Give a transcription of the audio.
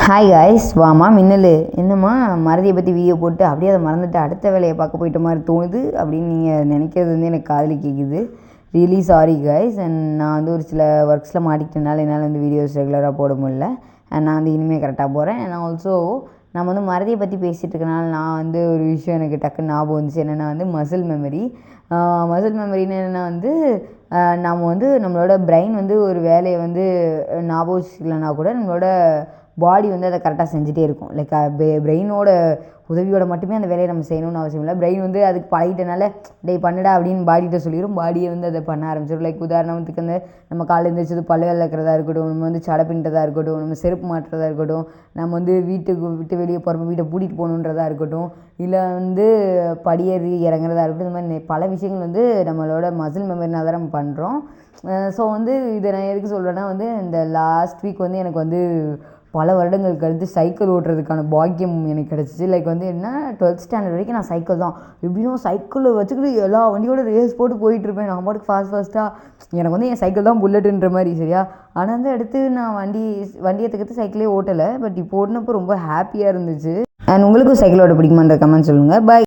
Hi guys, வாமா மின்னல் என்னம்மா மறதியை பற்றி வீடியோ போட்டு அப்படியே அதை மறந்துட்டு அடுத்த வேலையை பார்க்க போயிட்ட மாதிரி தோணுது அப்படின்னு நீங்கள் நினைக்கிறது வந்து எனக்கு காதில் கேட்குது. Really sorry guys. அண்ட் நான் வந்து ஒரு சில ஒர்க்ஸில் மாட்டிக்கிட்டனால என்னால் வந்து வீடியோஸ் ரெகுலராக போட முடியல. அண்ட் நான் வந்து இனிமேல் கரெக்டாக போகிறேன். அண்ட் ஆல்சோ நம்ம வந்து மறதியை பற்றி பேசிகிட்டு இருக்கனால நான் வந்து ஒரு விஷயம் எனக்கு டக்குன்னு ஞாபகம் வந்துச்சு. என்னென்னா வந்து மசில் மெமரி. மசில் மெமரின்னு என்னென்னா வந்து நம்ம வந்து நம்மளோட பிரெயின் வந்து ஒரு வேலையை வந்து ஞாபகம் வச்சுக்கலனா கூட நம்மளோட பாடி வந்து அதை கரெக்டாக செஞ்சுட்டே இருக்கும். லைக் பிரெயினோட உதவியோட மட்டுமே அந்த வேலையை நம்ம செய்யணும்னு அவசியம் இல்லை. பிரெயின் வந்து அதுக்கு பழகிட்டனால டேய் பண்ணுடா அப்படின்னு பாடிகிட்ட சொல்லிடும். பாடியை வந்து அதை பண்ண ஆரம்பிச்சிடும். லைக் உதாரணத்துக்கு வந்து நம்ம காலையில் எழுந்திரிச்சது பல்லு விளக்குறதா இருக்கட்டும், நம்ம வந்து சடை பின்றதா இருக்கட்டும், நம்ம செருப்பு மாட்டுறதா இருக்கட்டும், நம்ம வந்து வீட்டுக்கு விட்டு வெளியே போகிறப்ப வீட்டை பூட்டிகிட்டு போகணுன்றதா இருக்கட்டும், இல்லை வந்து படியேறி இறங்குறதா இருக்கட்டும், இந்த மாதிரி பல விஷயங்கள் வந்து நம்மளோட மசில் மெமரினால் தான் நம்ம பண்ணுறோம். ஸோ வந்து இதை நான் எதுக்கு சொல்கிறேன்னா வந்து இந்த லாஸ்ட் வீக் வந்து எனக்கு வந்து பல வருடங்கள் கழித்து சைக்கிள் ஓட்டுறதுக்கான பாக்கியம் எனக்கு கிடச்சிச்சு. லைக் வந்து என்ன 12th ஸ்டாண்டர்ட் வரைக்கும் நான் சைக்கிள் தான். எப்படியும் சைக்கிளை வச்சுக்கிட்டு எல்லா வண்டியோட ரேஸ் போட்டு போயிட்டுருப்பேன். நான் பாட்டுக்கு ஃபாஸ்ட்டாக எனக்கு வந்து என் சைக்கிள் தான் புல்லட்டுன்ற மாதிரி சரியா. ஆனால் வந்து அடுத்து நான் வண்டியை கற்று சைக்கிளே ஓட்டலை. பட் இப்போ ஓட்டினப்போ ரொம்ப ஹாப்பியாக இருந்துச்சு. அண்ட் உங்களுக்கும் சைக்கிள் ஓட்ட பிடிக்குமான்ற கமெண்ட் சொல்லுங்கள். பை.